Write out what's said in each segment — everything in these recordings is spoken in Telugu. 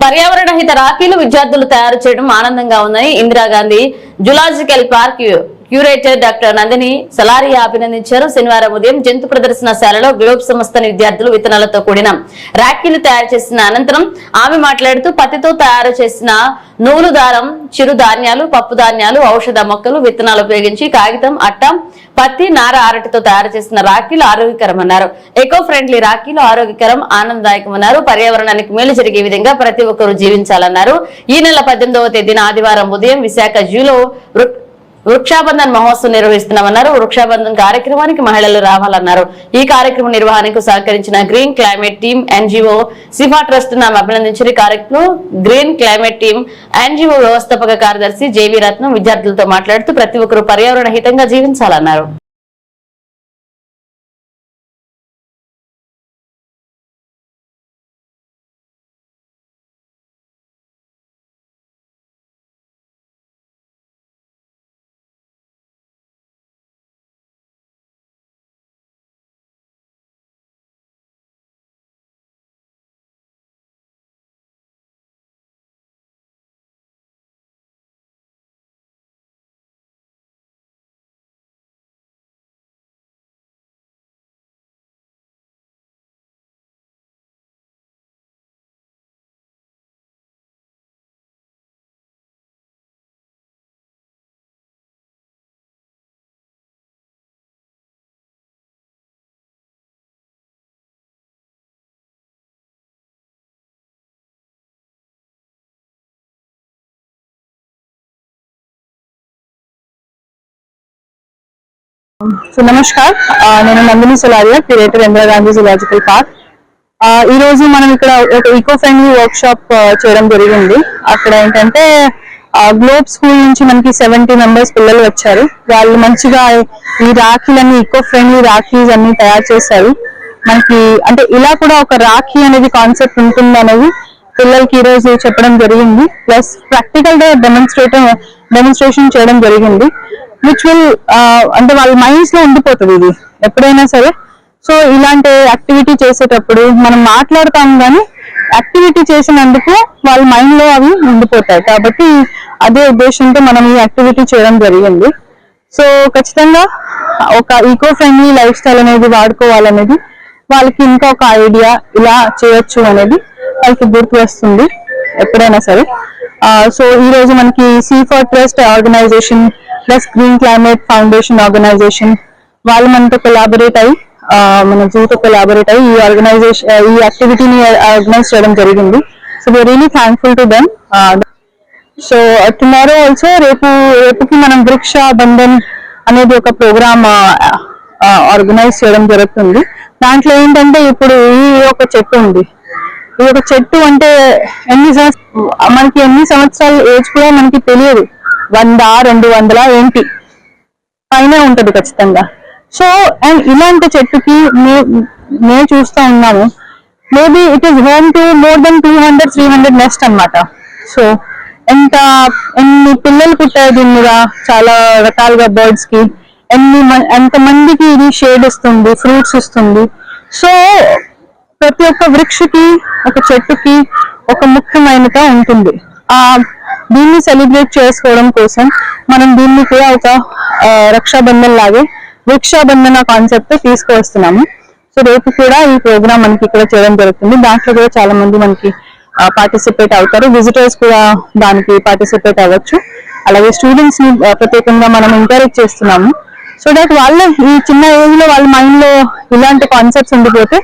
పర్యావరణ హిత రాఖీలు విద్యార్థులు తయారు చేయడం ఆనందంగా ఉందని Indira Gandhi zoological park curator doctor Nandini Salaria అభినందించారు. శనివారం ఉదయం జంతు ప్రదర్శనశాలలో గ్లోబ్ సంస్థని విద్యార్థులు విత్తనాలతో కూడిన రాఖీలు తయారు చేసిన అనంతరం ఆమె మాట్లాడుతూ పత్తితో తయారు చేసిన నూలు దారం, చిరుధాన్యాలు, పప్పు ధాన్యాలు, ఔషధ మొక్కలు, విత్తనాలు ఉపయోగించి కాగితం, అట్ట, పత్తి, నార, అరటితో తయారు చేసిన రాఖీలు ఆరోగ్యకరమన్నారు. Eco friendly రాఖీలు ఆరోగ్యకరం, ఆనందదాయకమన్నారు. పర్యావరణానికి మేలు జరిగే విధంగా ప్రతి ఒక్కరూ జీవించాలన్నారు. ఈ నెల 18వ తేదీన ఆదివారం ఉదయం విశాఖ జూలో వృక్షాబంధన్ మహోత్సవం నిర్వహిస్తున్నామన్నారు. వృక్షాబంధన్ కార్యక్రమానికి మహిళలు రావాలన్నారు. ఈ కార్యక్రమం నిర్వహణకు సహకరించిన green climate team NGO Sifa trust నామ అభినందించిన కార్యక్రమంలో గ్రీన్ క్లైమేట్ టీమ్ ఎన్జీఓ వ్యవస్థాపక కార్యదర్శి జేవీ రత్నం విద్యార్థులతో మాట్లాడుతూ ప్రతి ఒక్కరూ పర్యావరణ హితంగా జీవించాలన్నారు. సో నమస్కార్, నేను Nandini Salaria, curator Indira Gandhi zoological park. ఈ రోజు మనం ఇక్కడ ఒక ఈకో ఫ్రెండ్లీ వర్క్ షాప్ చేయడం జరిగింది. అక్కడ ఏంటంటే గ్లోబ్ స్కూల్ నుంచి మనకి 70 మెంబర్స్ పిల్లలు వచ్చారు. వాళ్ళు మంచిగా ఈ రాఖీలన్నీ ఈకో ఫ్రెండ్లీ రాఖీస్ అన్ని తయారు చేశారు. మనకి అంటే ఇలా కూడా ఒక రాఖీ అనేది కాన్సెప్ట్ ఉంటుంది అనేది పిల్లలకి ఈ రోజు చెప్పడం జరిగింది. ప్లస్ ప్రాక్టికల్ గా డెమోన్స్ట్రేషన్ చేయడం జరిగింది. విచ్ విల్ అంటే వాళ్ళ మైండ్స్ లో ఉండిపోతుంది ఇది ఎప్పుడైనా సరే. సో ఇలాంటి యాక్టివిటీ చేసేటప్పుడు మనం మాట్లాడతాం కానీ యాక్టివిటీ చేసినందుకు వాళ్ళ మైండ్ లో అవి ఉండిపోతాయి. కాబట్టి అదే ఉద్దేశంతో మనం ఈ యాక్టివిటీ చేయడం జరిగింది. సో ఖచ్చితంగా ఒక ఈకో ఫ్రెండ్లీ లైఫ్ స్టైల్ అనేది వాడుకోవాలనేది వాళ్ళకి ఇంకా ఒక ఐడియా ఇలా చేయొచ్చు అనేది వాళ్ళకి గుర్తు వస్తుంది ఎప్పుడైనా సరే. సో ఈ రోజు మనకి Sifa trust organisation plus green climate foundation organisation వాళ్ళు మనతో కొలాబరేట్ అయ్యి మన జూతో కొలాబరేట్ అయ్యి ఈ యాక్టివిటీని ఆర్గనైజ్ చేయడం జరిగింది. So we're really thankful to them. So tomorrow also రేపుకి మనం వృక్ష బంధన్ అనేది ఒక ప్రోగ్రామ్ ఆర్గనైజ్ చేయడం జరుగుతుంది. దాంట్లో ఏంటంటే ఇప్పుడు ఈ ఒక చెట్టు ఉంది. ఈ ఒక చెట్టు అంటే మనకి ఎన్ని సంవత్సరాల ఏజ్ కూడా మనకి తెలియదు. 100, 200 ఏంటి పైనే ఉంటది ఖచ్చితంగా. సో అండ్ ఇలాంటి చెట్టుకి మేము చూస్తూ ఉన్నాము. Maybe it is home to more than 200-300 nest అన్నమాట. సో ఎన్ని పిల్లలు పుట్టాయి దీని మీద, చాలా రకాలుగా బర్డ్స్ కి ఎంతమందికి ఇది షేడ్ ఇస్తుంది, ఫ్రూట్స్ ఇస్తుంది. సో ప్రతి ఒక్క వృక్షకి ఒక చెట్టుకి ఒక ముఖ్యమైనత ఉంటుంది. దీన్ని సెలబ్రేట్ చేసుకోవడం కోసం మనం దీన్ని కూడా ఒక రక్షాబంధన్ లాగే వృక్షాబంధన కాన్సెప్ట్ తో తీసుకువస్తున్నాము. సో రేపు కూడా ఈ ప్రోగ్రామ్ మనకి ఇక్కడ చేయడం జరుగుతుంది. దాంట్లో కూడా చాలా మంది మనకి పార్టిసిపేట్ అవుతారు. విజిటర్స్ కూడా దానికి పార్టిసిపేట్ అవ్వచ్చు. అలాగే స్టూడెంట్స్ ని ప్రత్యేకంగా మనం ఎంకరేజ్ చేస్తున్నాము. సో దట్ వాళ్ళ ఈ చిన్న ఏజ్ లో వాళ్ళ మైండ్ లో ఇలాంటి కాన్సెప్ట్స్ ఉండిపోతే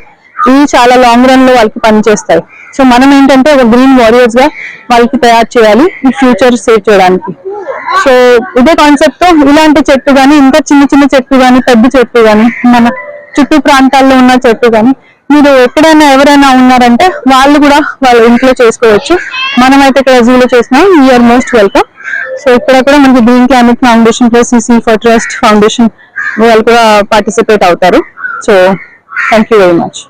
ఇవి చాలా లాంగ్ రన్ లో వాళ్ళకి పనిచేస్తాయి. సో మనం ఏంటంటే ఒక గ్రీన్ వారియర్స్ గా వాళ్ళకి తయారు చేయాలి ఈ ఫ్యూచర్ సేవ్ చేయడానికి. సో ఇదే కాన్సెప్ట్ తో ఇలాంటి చెట్టు కానీ ఇంకా చిన్న చెట్టు కానీ పెద్ద చెట్టు కానీ మన చుట్టూ ప్రాంతాల్లో ఉన్న చెట్టు కానీ మీరు ఎక్కడైనా ఎవరైనా ఉన్నారంటే వాళ్ళు కూడా వాళ్ళ ఇంట్లో చేసుకోవచ్చు. మనమైతే ఇక్కడ జూలో చేసినాం. You're most welcome. సో ఇక్కడ కూడా మనకి green climate foundation plus Sifa trust foundation వాళ్ళు కూడా పార్టిసిపేట్ అవుతారు. So thank you very much.